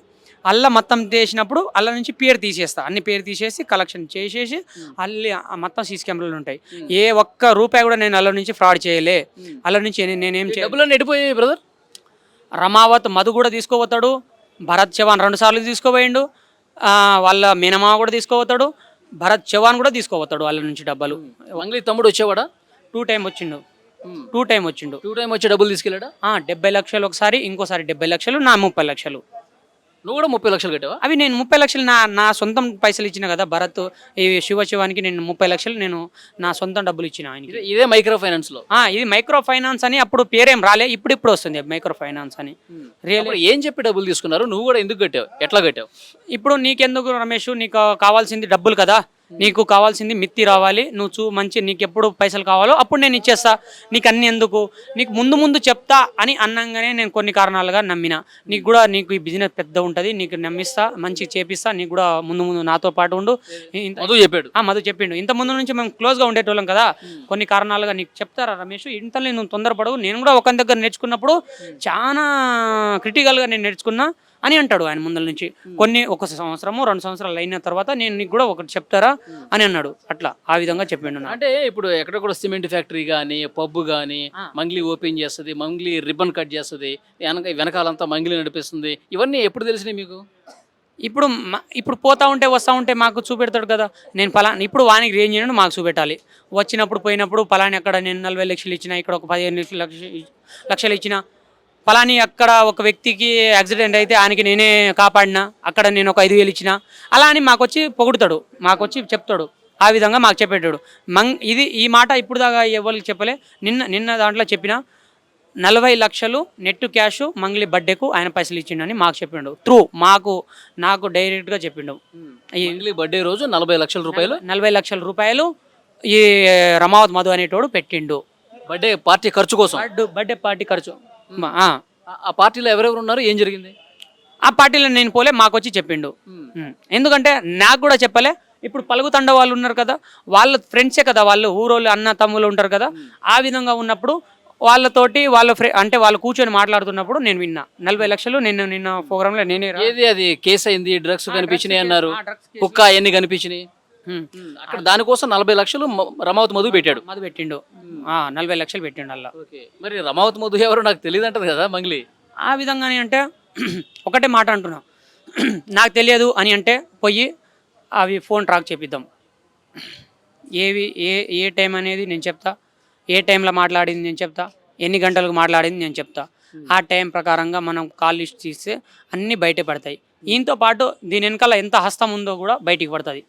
అల్ల మొత్తం తీసినప్పుడు అల్ల నుంచి పేరు తీసేస్తా, అన్ని పేరు తీసేసి కలెక్షన్ చేసేసి అల్లి మొత్తం సీసీ కెమెరాలు ఉంటాయి. ఏ ఒక్క రూపాయి కూడా నేను అల్ల నుంచి ఫ్రాడ్ చేయలే. అల్ల నుంచి నేనేం ఎడిపోయాయి బ్రదర్. రమావత్ మధు కూడా తీసుకోపోతాడు, భరత్ చవాన్ 2 సార్లు తీసుకోపోయిండు, వాళ్ళ మీనమావ కూడా తీసుకోపోతాడు, భరత్ చవాన్ కూడా తీసుకోపోతాడు వాళ్ళ నుంచి డబ్బులు. మంగ్లీ తమ్ముడు వచ్చేవాడా? 2 టైం వచ్చిండు. 2 టైం వచ్చి డబ్బులు తీసుకెళ్ళాడా? 70 లక్షలు ఒకసారి, ఇంకోసారి 70 లక్షలు, నా 30 లక్షలు. నువ్వు కూడా 30 లక్షలు కట్టావా? అవి నేను 30 లక్షలు నా సొంతం పైసలు ఇచ్చిన కదా. భరత్ ఈ శివానికి నేను 30 లక్షలు నేను నా సొంతం డబ్బులు ఇచ్చిన ఆయనకి. ఇదే మైక్రో ఫైనాన్స్ లో? ఇది మైక్రో ఫైనాన్స్ అని అప్పుడు పేరేం రాలే, ఇప్పుడు వస్తుంది మైక్రో ఫైనాన్స్ అని. ఏం చెప్పి డబ్బులు తీసుకున్నారు? నువ్వు కూడా ఎందుకు కట్టావు, ఎట్లా కట్టావు? ఇప్పుడు నీకెందుకు రమేష్, నీకు కావాల్సింది డబ్బులు కదా, నీకు కావాల్సింది మిత్తి రావాలి, నువ్వు మంచి నీకు ఎప్పుడు పైసలు కావాలో అప్పుడు నేను ఇచ్చేస్తా, నీకు అన్ని ఎందుకు, నీకు ముందు చెప్తా అని అన్నంగానే నేను కొన్ని కారణాలుగా నమ్మిన. నీకు ఈ బిజినెస్ పెద్ద ఉంటుంది, నీకు నమ్మిస్తా, మంచిగా చేపిస్తా, నీకు కూడా ముందు నాతో పాటు ఉండు. మధు చెప్పిండు. ఇంత ముందు నుంచి మేము క్లోజ్గా ఉండేటోళ్ళం కదా, కొన్ని కారణాలుగా నీకు చెప్తారా రమేష్, ఇంతలో నువ్వు తొందరపడవు. నేను కూడా ఒక దగ్గర నేర్చుకున్నప్పుడు చాలా క్రిటికల్గా నేను నేర్చుకున్నా. అని అంటాడు ఆయన ముందల నుంచి. కొన్ని 1 సంవత్సరము 2 సంవత్సరాలు అయిన తర్వాత నేను నీకు కూడా ఒకటి చెప్తారా అని అన్నాడు. అట్లా ఆ విధంగా చెప్పిండు నాకు. అంటే ఇప్పుడు ఎక్కడ కూడా సిమెంట్ ఫ్యాక్టరీ కానీ పబ్ కానీ మంగ్లీ ఓపెన్ చేస్తుంది, మంగ్లీ రిబ్బన్ కట్ చేస్తుంది, వెనకాలంతా మంగ్లీ నడిపిస్తుంది, ఇవన్నీ ఎప్పుడు తెలిసినాయి మీకు? ఇప్పుడు పోతా ఉంటే వస్తూ ఉంటే మాకు చూపెడతాడు కదా. నేను పలానా ఇప్పుడు వానికి రేంజ్ చేయను మాకు చూపెట్టాలి. వచ్చినప్పుడు పోయినప్పుడు పలాని అక్కడ నేను 40 లక్షలు ఇచ్చిన, ఇక్కడ ఒక 15 లక్షలు ఇచ్చిన, పలాని అక్కడ ఒక వ్యక్తికి యాక్సిడెంట్ అయితే ఆయనకి నేనే కాపాడినా, అక్కడ నేను ఒక 5,000 ఇచ్చిన, అలా అని మాకు వచ్చి పొగుడుతాడు, మాకు వచ్చి చెప్తాడు. ఆ విధంగా మాకు చెప్పేటాడు. ఈ మాట ఇప్పుడు దాకా ఎవరికి చెప్పలే. నిన్న దాంట్లో చెప్పిన 40 లక్షలు నెట్ క్యాష్ మంగ్లీ బర్త్డేకు ఆయన పైసలు ఇచ్చిండని మాకు చెప్పిండు. నాకు డైరెక్ట్గా చెప్పిండు. ఈ మంగ్లీ బర్త్డే రోజు 40 లక్షల రూపాయలు 40 లక్షల రూపాయలు ఈ రమావత్ మధు అనేటోడు పెట్టిండు బర్త్డే పార్టీ ఖర్చు కోసం. బర్త్డే పార్టీ ఖర్చు. ఆ పార్టీలో ఎవరెవరు ఉన్నారు, ఏం జరిగింది? ఆ పార్టీలో నేను పోలే, మాకు వచ్చి చెప్పిండు. ఎందుకంటే నాకు కూడా చెప్పలే. ఇప్పుడు పలుగుతండ వాళ్ళు ఉన్నారు కదా, వాళ్ళ ఫ్రెండ్సే కదా, వాళ్ళు ఊరోళ్ళు అన్న తమ్ముళ్ళు ఉంటారు కదా. ఆ విధంగా ఉన్నప్పుడు వాళ్ళతోటి అంటే వాళ్ళు కూర్చొని మాట్లాడుతున్నప్పుడు నేను విన్నా 40 లక్షలు నిన్న ప్రోగ్రాంలో నేనే ఏది అది కేసు అయింది, డ్రగ్స్ కనిపించినాయి అన్నారు, కుక్క అవన్నీ కనిపించినాయి. అక్కడ దానికోసం 40 లక్షలు రమావత్ మధు పెట్టాడు. మధు పెట్టిండు 40 లక్షలు పెట్టిండు అలా. మరి రమావత్ మధు ఎవరు నాకు తెలియదు అంటది కదా మంగ్లీ. ఆ విధంగానే అంటే ఒకటే మాట అంటున్నా, నాకు తెలియదు అని అంటే పోయి అవి ఫోన్ ట్రాక్ చేపిద్దాం. ఏ టైం అనేది నేను చెప్తా, ఏ టైంలో మాట్లాడింది నేను చెప్తా, ఎన్ని గంటలకు మాట్లాడింది నేను చెప్తా. ఆ టైం ప్రకారంగా మనం కాల్ లిస్ట్ తీస్తే అన్నీ బయట పడతాయి. దీంతో పాటు దీని వెనకాల ఎంత హస్తం ఉందో కూడా బయటికి పడుతుంది.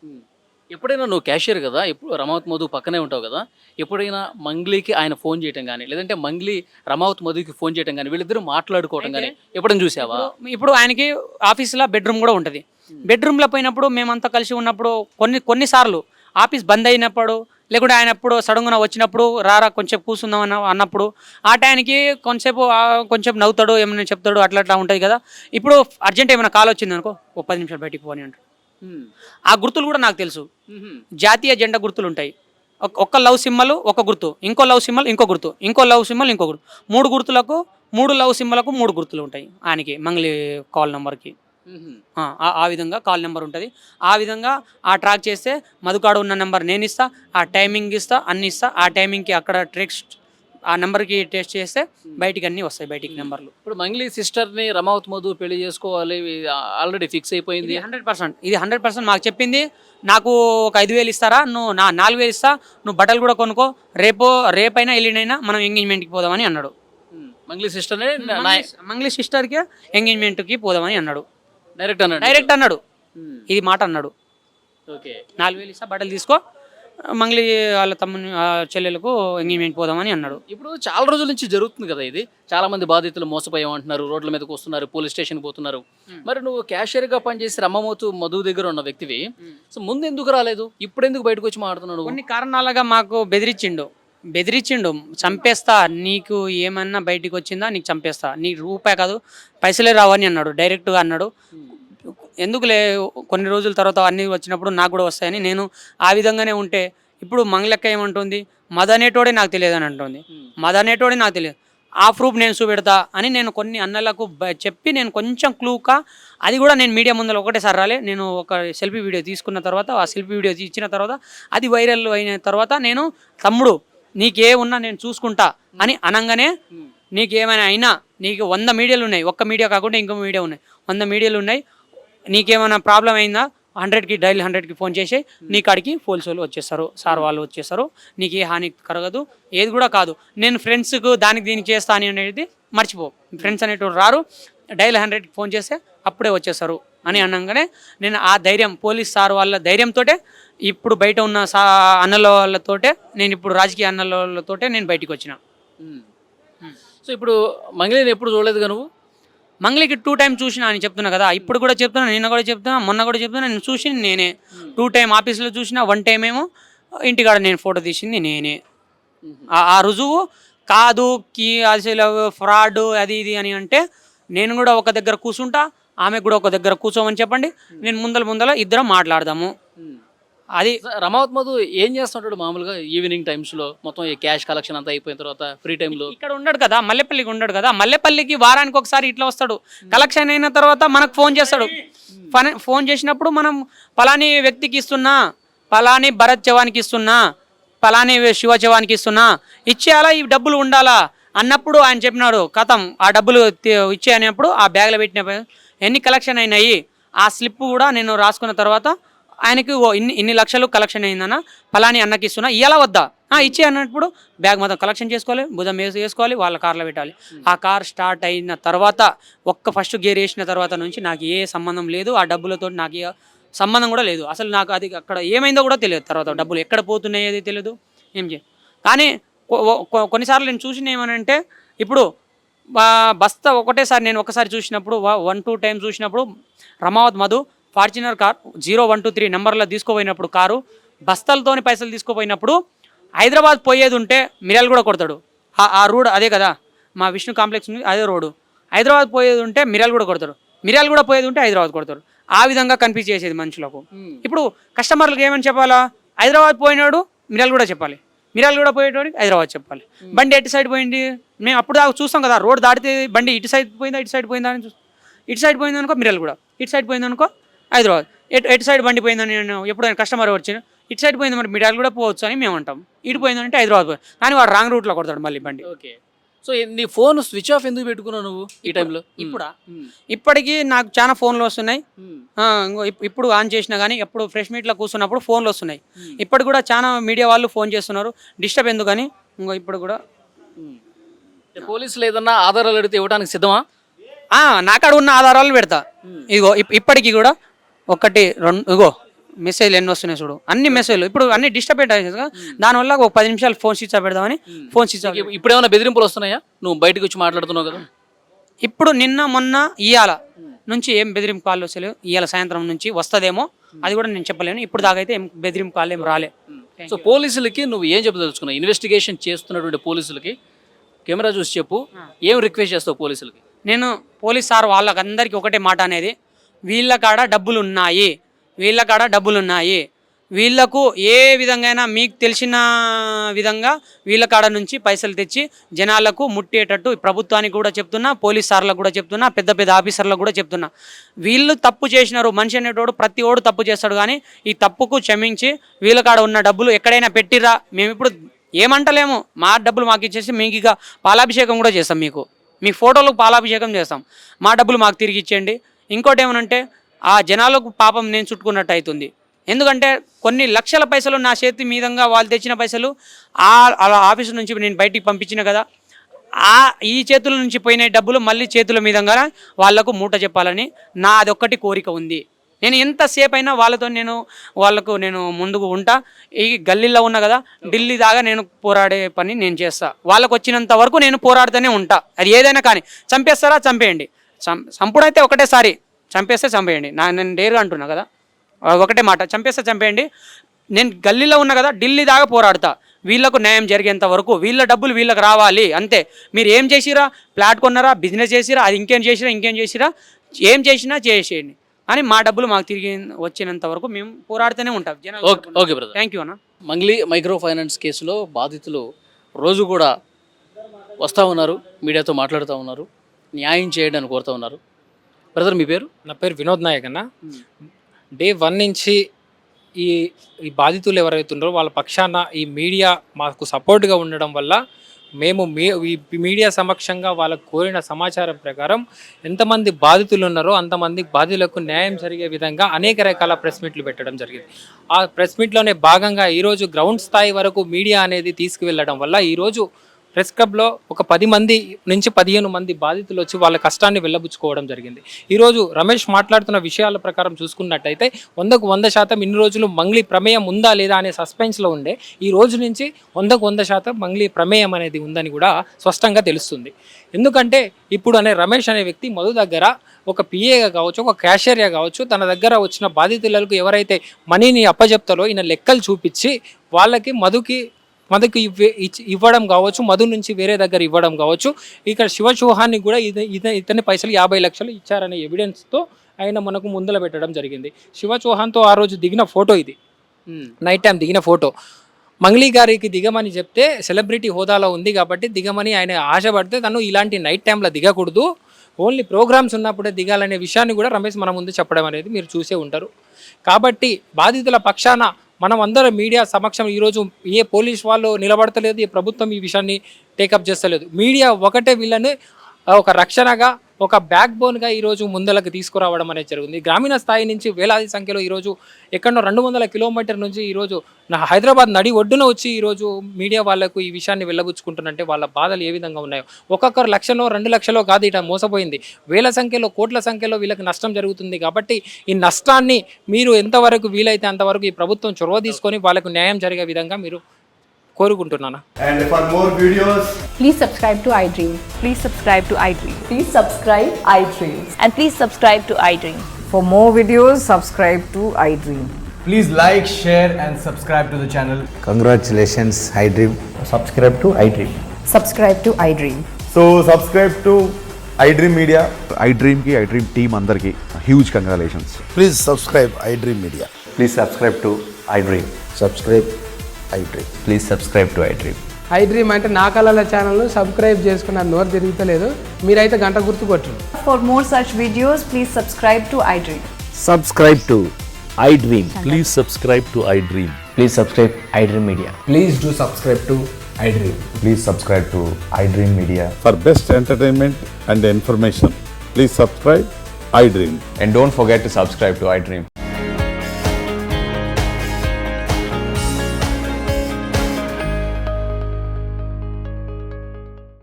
ఎప్పుడైనా నువ్వు క్యాషియర్ కదా, ఎప్పుడు రమావత్ మధు పక్కనే ఉంటావు కదా, ఎప్పుడైనా మంగ్లీకి ఆయన ఫోన్ చేయటం కానీ, లేదంటే మంగ్లీ రమావత్ మధుకి ఫోన్ చేయటం కానీ, వీళ్ళిద్దరూ మాట్లాడుకోవటం కానీ ఎప్పుడైనా చూసావా? ఇప్పుడు ఆయనకి ఆఫీస్లో బెడ్రూమ్ కూడా ఉంటుంది. బెడ్రూమ్లో పోయినప్పుడు మేమంతా కలిసి ఉన్నప్పుడు కొన్నిసార్లు ఆఫీస్ బంద్ అయినప్పుడు, లేకుంటే ఆయన ఎప్పుడు సడన్గా వచ్చినప్పుడు రారా కొంచెం కూర్చుందాం అన్నప్పుడు ఆ టైంకి కొంచెం నవ్వుతాడు, ఏమైనా చెప్తాడు, అట్లా ఉంటుంది కదా. ఇప్పుడు అర్జెంట్ ఏమైనా కాల్ వచ్చింది అనుకో, 10 నిమిషాలు బయటికి పోని అంటాడు. ఆ గుర్తులు కూడా నాకు తెలుసు. జాతీయ జెండా గుర్తులు ఉంటాయి. ఒక్క లవ్ సింబల్ ఒక గుర్తు, ఇంకో లవ్ సింబల్ ఇంకో గుర్తు, ఇంకో లవ్ సింబల్ ఇంకో గుర్తు, 3 గుర్తులకు 3 లవ్ సింబల్కు 3 గుర్తులు ఉంటాయి ఆయనకి మంగ్లీ కాల్ నెంబర్కి. ఆ విధంగా కాల్ నెంబర్ ఉంటుంది. ఆ విధంగా ఆ ట్రాక్ చేస్తే మధుకాడు ఉన్న నెంబర్ నేను ఇస్తా, ఆ టైమింగ్ ఇస్తా, అన్ని ఇస్తా. ఆ టైమింగ్కి అక్కడ ఆ నెంబర్కి టెస్ట్ చేస్తే బయటికి అన్నీ వస్తాయి, బయటికి నెంబర్లు. ఇప్పుడు మంగ్లీ సిస్టర్ని రమావత్ మధు పెళ్లి చేసుకోవాలి ఆల్రెడీ ఫిక్స్ అయిపోయింది. 100% ఇది 100% మాకు చెప్పింది. నాకు ఒక 5,000 ఇస్తారా, నువ్వు 4,000 ఇస్తా, నువ్వు బట్టలు కూడా కొనుక్కో, రేపైనా ఎల్లుండైనా మనం ఎంగేజ్మెంట్కి పోదామని అన్నాడు. మంగ్లీ సిస్టర్కి ఎంగేజ్మెంట్కి పోదామని అన్నాడు. డైరెక్ట్ అన్నాడు. ఇది మాట అన్నాడు. 4,000 ఇస్తా, బట్టలు తీసుకో, మంగ్లీ వాళ్ళ తమ్ముని చెల్లెలకు ఎంగేజ్మెంట్ పోదామని అన్నాడు. ఇప్పుడు చాలా రోజుల నుంచి జరుగుతుంది కదా ఇది. చాలా మంది బాధితులు మోసపోయామంటున్నారు, రోడ్ల మీదకి వస్తున్నారు, పోలీస్ స్టేషన్ పోతున్నారు. మరి నువ్వు క్యాషియర్గా పనిచేసి రమావత్ మధు దగ్గర ఉన్న వ్యక్తివి, సో ముందు ఎందుకు రాలేదు, ఇప్పుడు ఎందుకు బయటకు వచ్చి మాట్లాడుతున్నాడు? కొన్ని కారణాలుగా మాకు బెదిరించిండు, చంపేస్తా, నీకు ఏమన్నా బయటికి వచ్చిందా నీకు చంపేస్తా, నీ రూపాయి కాదు పైసలే రావని అన్నాడు. డైరెక్ట్గా అన్నాడు. ఎందుకులే కొన్ని రోజుల తర్వాత అన్నీ వచ్చినప్పుడు నాకు కూడా వస్తాయని నేను ఆ విధంగానే ఉంటే, ఇప్పుడు మంగళక్క ఏమంటుంది, మద అనేటోడే నాకు తెలియదు అని అంటుంది. మద అనేటోడే నాకు తెలియదు, ఆ ప్రూఫ్ నేను చూపెడతా అని నేను కొన్ని అన్నలకు చెప్పి నేను కొంచెం క్లూకా, అది కూడా నేను మీడియా ముందర ఒకటేసారి రాలే. నేను ఒక సెల్ఫీ వీడియో తీసుకున్న తర్వాత, ఆ సెల్ఫీ వీడియో ఇచ్చిన తర్వాత, అది వైరల్ అయిన తర్వాత నేను తమ్ముడు నీకే ఉన్నా నేను చూసుకుంటా అని అనగానే, నీకేమైనా అయినా నీకు 100 మీడియాలు ఉన్నాయి, ఒక్క మీడియా కాకుండా ఇంకో మీడియా ఉన్నాయి, 100 మీడియాలు ఉన్నాయి, నీకేమైనా ప్రాబ్లం అయిందా 100కి డైల్ 100కి ఫోన్ చేసి నీ కాడికి పోలీసు వాళ్ళు వచ్చేస్తారు, సార్ వాళ్ళు వచ్చేస్తారు, నీకు ఏ హాని కలగదు, ఏది కూడా కాదు. నేను ఫ్రెండ్స్కు దానికి దీనికి చేస్తా అని అనేది మర్చిపో, ఫ్రెండ్స్ అనేటువంటి రారు, డైల్ 100కి ఫోన్ చేస్తే అప్పుడే వచ్చేస్తారు అని అనగానే నేను ఆ ధైర్యం, పోలీస్ సార్ వాళ్ళ ధైర్యంతో ఇప్పుడు బయట ఉన్న అన్నల వాళ్ళతోటే, నేను ఇప్పుడు రాజకీయ అన్నల వాళ్ళతోటే నేను బయటికి వచ్చిన. సో ఇప్పుడు మంగ్లీని ఎప్పుడు చూడలేదుగా నువ్వు? మంగ్లీకి 2 టైమ్ చూసినా అని చెప్తున్నా కదా, ఇప్పుడు కూడా చెప్తున్నా, నిన్న కూడా చెప్తున్నా, మొన్న కూడా చెప్తున్నా, నేను చూసి నేనే 2 టైమ్ ఆఫీస్లో చూసిన, 1 టైం ఏమో ఇంటికాడ నేను ఫోటో తీసింది నేనే. ఆ రుజువు కాదు కి అసలు ఫ్రాడ్ అది ఇది అని అంటే, నేను కూడా ఒక దగ్గర కూర్చుంటా, ఆమెకు కూడా ఒక దగ్గర కూర్చోమని చెప్పండి, నేను ముందల ఇద్దరం మాట్లాడదాము. అది రమావత్ మధు ఏం చేస్తుంటాడు మామూలుగా ఈవినింగ్ టైమ్స్లో మొత్తం ఈ క్యాష్ కలెక్షన్ అంతా అయిపోయిన తర్వాత ఫ్రీ టైంలో? ఇక్కడ ఉండడు కదా, మల్లెపల్లికి ఉండడు కదా, మల్లెపల్లికి వారానికి ఒకసారి ఇట్లా వస్తాడు. కలెక్షన్ అయిన తర్వాత మనకు ఫోన్ చేస్తాడు. ఫోన్ చేసినప్పుడు మనం పలాని వ్యక్తికి ఇస్తున్నా, పలాని భరత్ చవాన్కి ఇస్తున్నా, పలాని శివ చవాన్కి ఇస్తున్నా, ఇచ్చేయాలా ఈ డబ్బులు ఉండాలా అన్నప్పుడు ఆయన చెప్పినాడు కథం ఆ డబ్బులు ఇచ్చే అనేప్పుడు ఆ బ్యాగ్లో పెట్టిన ఎన్ని కలెక్షన్ అయినాయి ఆ స్లిప్ కూడా నేను రాసుకున్న తర్వాత ఆయనకి ఇన్ని లక్షలు కలెక్షన్ అయిందన్న ఫలాని అన్నకి ఇస్తున్నా ఇలా వద్దా ఇచ్చే అన్నప్పుడు బ్యాగ్ మొత్తం కలెక్షన్ చేసుకోవాలి, భుజం వేసుకోవాలి, వాళ్ళ కార్లో పెట్టాలి. ఆ కార్ స్టార్ట్ అయిన తర్వాత ఫస్ట్ గేర్ వేసిన తర్వాత నుంచి నాకు ఏ సంబంధం లేదు, ఆ డబ్బులతో నాకు సంబంధం కూడా లేదు. అసలు నాకు అది అక్కడ ఏమైందో కూడా తెలియదు. తర్వాత డబ్బులు ఎక్కడ పోతున్నాయో తెలియదు ఏం కానీ కొన్నిసార్లు నేను చూసిన ఏమనంటే ఇప్పుడు బస్తా ఒకటేసారి నేను ఒకసారి చూసినప్పుడు 1-2 టైమ్స్ చూసినప్పుడు రమావత్ మధు ఫార్చునర్ కార్ 0123 నెంబర్లో తీసుకుపోయినప్పుడు కారు బస్తాలతోని పైసలు తీసుకుపోయినప్పుడు హైదరాబాద్ పోయేది ఉంటే మిర్యాల కూడా కొడతాడు. ఆ రోడ్ అదే కదా, మా విష్ణు కాంప్లెక్స్ ఉంది అదే రోడ్డు. హైదరాబాద్ పోయేది ఉంటే మిర్యాల కూడా కొడతాడు, మిర్యాల కూడా పోయేది ఉంటే హైదరాబాద్ కొడతాడు. ఆ విధంగా కన్ఫ్యూజ్ చేసేది మనుషులకు. ఇప్పుడు కస్టమర్లకు ఏమని చెప్పాలా, హైదరాబాద్ పోయినాడు మిర్యాల కూడా చెప్పాలి, మిర్యాల కూడా పోయేటోడికి హైదరాబాద్ చెప్పాలి. బండి ఎటు సైడ్ పోయింది మేము అప్పుడు దాకా చూస్తాం కదా, రోడ్ దాటితే బండి ఇటు సైడ్ పోయిందా ఇటు సైడ్ పోయిందా అని చూస్తాం. ఇటు సైడ్ పోయింది అనుకో మిర్యాల కూడా, ఇటు సైడ్ పోయింది అనుకో హైదరాబాద్. ఎటు సైడ్ బండి పోయిందని నేను ఎప్పుడైనా కస్టమర్ వచ్చిన ఇటు సైడ్ పోయింది మరి మిర్యాల కూడా పోవచ్చు అని మేము అంటాం. ఇటు పోయిందంటే హైదరాబాద్ పోయి కానీ వాడు రాంగ్ రూట్లో కొడతాడు మళ్ళీ బండి. ఓకే. సో నీ ఫోన్ స్విచ్ ఆఫ్ ఎందుకు పెట్టుకున్నావు నువ్వు ఈ టైంలో? ఇప్పటికీ నాకు చాలా ఫోన్లు వస్తున్నాయి. ఇప్పుడు ఆన్ చేసినా కానీ ఎప్పుడు ఫ్రెష్ మీట్లో కూర్చున్నప్పుడు ఫోన్లు వస్తున్నాయి. ఇప్పటి కూడా చాలా మీడియా వాళ్ళు ఫోన్ చేస్తున్నారు, డిస్టర్బ్ ఎందుకని. ఇప్పుడు కూడా పోలీసులు ఏదన్నా ఆధారాలు అడిగితే ఇవ్వడానికి సిద్ధమా? నాకాడ ఉన్న ఆధారాలు పెడతా. ఇగో ఇప్పటికీ కూడా 1, 2 ఇగో మెసేజ్లు ఎన్ని వస్తున్నాయి చూడు, అన్ని మెసేజ్లు ఇప్పుడు అన్ని డిస్టర్బ్ అయ్యాయి కదా, దానివల్ల ఒక 10 నిమిషాలు ఫోన్ స్విచ్ ఆఫ్ పెడదామని ఫోన్ స్విచ్ ఆఫ్. ఇప్పుడు ఏమైనా బెదిరింపులు వస్తున్నాయా? నువ్వు బయటకు వచ్చి మాట్లాడుతున్నావు కదా. ఇప్పుడు నిన్న మొన్న ఇవాళ నుంచి ఏం బెదిరింపు కాల్ వస్తలేవు. ఇవాళ సాయంత్రం నుంచి వస్తుందేమో, అది కూడా నేను చెప్పలేను. ఇప్పుడు దాకైతే ఏం బెదిరింపు కాల్ ఏం రాలే. సో పోలీసులకి నువ్వు ఏం చెప్పదలుచుకున్నావు? ఇన్వెస్టిగేషన్ చేస్తున్నటువంటి పోలీసులకి కెమెరా చూసి చెప్పు, ఏం రిక్వెస్ట్ చేస్తావు పోలీసులకి? నేను పోలీస్ సార్ వాళ్ళకందరికీ ఒకటే మాట అనేది, వీళ్ళ కాడ డబ్బులు ఉన్నాయి, వీళ్ళ కాడ డబ్బులు ఉన్నాయి, వీళ్ళకు ఏ విధంగా మీకు తెలిసిన విధంగా వీళ్ళ కాడ నుంచి పైసలు తెచ్చి జనాలకు ముట్టేటట్టు ప్రభుత్వానికి కూడా చెప్తున్నా, పోలీస్ సార్లకు కూడా చెప్తున్నా, పెద్ద పెద్ద ఆఫీసర్లకు కూడా చెప్తున్నా. వీళ్ళు తప్పు చేసినారు, మనిషి అనేటోడు ప్రతి ఓడు తప్పు చేస్తాడు, కానీ ఈ తప్పుకు క్షమించి వీళ్ళ కాడ ఉన్న డబ్బులు ఎక్కడైనా పెట్టిరా, మేము ఇప్పుడు ఏమంటలేము, మా డబ్బులు మాకు ఇచ్చేసి మీకు ఇక పాలాభిషేకం కూడా చేస్తాం, మీ ఫోటోలకు పాలాభిషేకం చేస్తాం, మా డబ్బులు మాకు తిరిగి ఇచ్చేయండి. ఇంకోటి ఏమనంటే ఆ జనాలకు పాపం నేను చుట్టుకున్నట్టు అవుతుంది. ఎందుకంటే కొన్ని లక్షల పైసలు నా చేతి మీదంగా వాళ్ళు తెచ్చిన పైసలు అలా ఆఫీసు నుంచి నేను బయటికి పంపించిన కదా, ఈ చేతుల నుంచి పోయిన డబ్బులు మళ్ళీ చేతుల మీదంగా వాళ్లకు మూట చెప్పాలని నా అదొక్కటి కోరిక ఉంది. నేను ఎంతసేపు అయినా వాళ్ళతో వాళ్ళకు నేను ముందుకు ఉంటా. ఈ గల్లీలో ఉన్నా కదా, ఢిల్లీ దాకా నేను పోరాడే పని నేను చేస్తా. వాళ్ళకు వచ్చినంత వరకు నేను పోరాడుతూనే ఉంటా. అది ఏదైనా కానీ చంపేస్తారా చంపేయండి, చంపుడైతే ఒకటేసారి చంపేస్తే చంపేయండి. నేను డేరుగా అంటున్నా కదా, ఒకటే మాట, చంపేస్తే చంపేయండి. నేను గల్లీలో ఉన్నా కదా, ఢిల్లీ దాకా పోరాడతా. వీళ్ళకు న్యాయం జరిగేంత వరకు వీళ్ళ డబ్బులు వీళ్ళకి రావాలి అంతే. మీరు ఏం చేసిరా, ప్లాట్ కొన్నారా, బిజినెస్ చేసిరా, అది ఇంకేం చేసిరా, ఏం చేసినా చేసేయండి, అని మా డబ్బులు మాకు తిరిగి వచ్చినంత వరకు మేము పోరాడుతూనే ఉంటాం. ఓకే బ్రదర్, థ్యాంక్ యూ అన్న. మంగ్లీ మైక్రో ఫైనాన్స్ కేసులో బాధితులు రోజు కూడా వస్తూ ఉన్నారు, మీడియాతో మాట్లాడుతూ ఉన్నారు, న్యాయం చేయడానికి కోరుతూ ఉన్నారు. బ్రదర్ మీ పేరు? నా పేరు వినోద్ నాయక్ అన్న. డే 1 నుంచి ఈ బాధితులు ఎవరైతే ఉన్నారో వాళ్ళ పక్షాన ఈ మీడియా మాకు సపోర్ట్గా ఉండడం వల్ల మేము ఈ మీడియా సమక్షంగా వాళ్ళకు కోరిన సమాచారం ప్రకారం ఎంతమంది బాధితులు ఉన్నారో అంతమంది బాధితులకు న్యాయం జరిగే విధంగా అనేక రకాల ప్రెస్ మీట్లు పెట్టడం జరిగింది. ఆ ప్రెస్ మీట్లోనే భాగంగా ఈరోజు గ్రౌండ్ స్థాయి వరకు మీడియా అనేది తీసుకువెళ్ళడం వల్ల ఈరోజు ప్రెస్ క్లబ్లో ఒక 10 మంది నుంచి 15 మంది బాధితులు వచ్చి వాళ్ళ కష్టాన్ని వెళ్ళబుచ్చుకోవడం జరిగింది. ఈరోజు రమేష్ మాట్లాడుతున్న విషయాల ప్రకారం చూసుకున్నట్టయితే 100కు 100% ఇన్ని రోజులు మంగ్లీ ప్రమేయం ఉందా లేదా అనే సస్పెన్స్లో ఉండే, ఈ రోజు నుంచి 100కు 100% మంగ్లీ ప్రమేయం అనేది ఉందని కూడా స్పష్టంగా తెలుస్తుంది. ఎందుకంటే ఇప్పుడు రమేష్ అనే వ్యక్తి మధు దగ్గర ఒక పిఏగా కావచ్చు, ఒక క్యాషియర్గా కావచ్చు, తన దగ్గర వచ్చిన బాధితులకు ఎవరైతే మనీని అప్పజెప్తారో ఈయన లెక్కలు చూపించి వాళ్ళకి మధుకి ఇవ్వడం కావచ్చు, మధు నుంచి వేరే దగ్గర ఇవ్వడం కావచ్చు. ఇక్కడ శివ చౌహాన్కి కూడా ఇతని పైసలు 50 లక్షలు ఇచ్చారనే ఎవిడెన్స్తో ఆయన మనకు ముందల పెట్టడం జరిగింది. శివ చౌహాన్తో ఆ రోజు దిగిన ఫోటో ఇది. నైట్ టైం దిగిన ఫోటో. మంగ్లీ గారికి దిగమని చెప్తే సెలబ్రిటీ హోదాలో ఉంది కాబట్టి దిగమని ఆయన ఆశపడితే తను ఇలాంటి నైట్ టైంలో దిగకూడదు, ఓన్లీ ప్రోగ్రామ్స్ ఉన్నప్పుడే దిగాలనే విషయాన్ని కూడా రమేష్ మన ముందు చెప్పడం అనేది మీరు చూసే ఉంటారు. కాబట్టి బాధితుల పక్షాన మనం అందరం మీడియా సమక్షం ఈరోజు ఏ పోలీస్ వాళ్ళు నిలబడతలేదు, ఏ ప్రభుత్వం ఈ విషయాన్ని టేకప్ చేస్తలేదు. మీడియా ఒకటే వీళ్ళని ఒక రక్షణగా, ఒక బ్యాక్ బోన్గా ఈరోజు ముందలకు తీసుకురావడం అనేది జరిగింది. గ్రామీణ స్థాయి నుంచి వేలాది సంఖ్యలో ఈరోజు ఎక్కడో 200 కిలోమీటర్ నుంచి ఈరోజు హైదరాబాద్ నడి ఒడ్డున వచ్చి ఈరోజు మీడియా వాళ్ళకు ఈ విషయాన్ని వెళ్ళబుచ్చుకుంటున్నంటే వాళ్ళ బాధలు ఏ విధంగా ఉన్నాయో. ఒక్కొక్కరు 1,00,000 2 లక్షలో కాదు ఇట మోసపోయింది, వేల సంఖ్యలో కోట్ల సంఖ్యలో వీళ్ళకి నష్టం జరుగుతుంది. కాబట్టి ఈ నష్టాన్ని మీరు ఎంతవరకు వీలైతే అంతవరకు ఈ ప్రభుత్వం చొరవ తీసుకొని వాళ్ళకు న్యాయం జరిగే విధంగా మీరు కోరుకుంటున్నాను. And for more videos, Please subscribe to iDream. Please subscribe to iDream. Please subscribe iDream. And please subscribe to iDream. For more videos, subscribe to iDream. please like, share, and subscribe to the channel. Congratulations, iDream. Subscribe to iDream. Subscribe to iDream. So subscribe to iDream Media. iDream ki iDream team andarki huge congratulations. Please subscribe iDream Media. Please subscribe to iDream. Subscribe iDream. Please subscribe to iDream. iDream అంటే నా కళల ఛానల్ను subscribe చేసుకున్న నోరు తిరుగుతలేదు, మీరైతే గంట గుర్తు కొట్టండి. For more such videos, please subscribe to iDream. Subscribe to iDream. Please subscribe to iDream. Please subscribe iDream Media. Please do subscribe to iDream. Please subscribe to iDream Media. For best entertainment and information, please subscribe iDream. And don't forget to subscribe to iDream.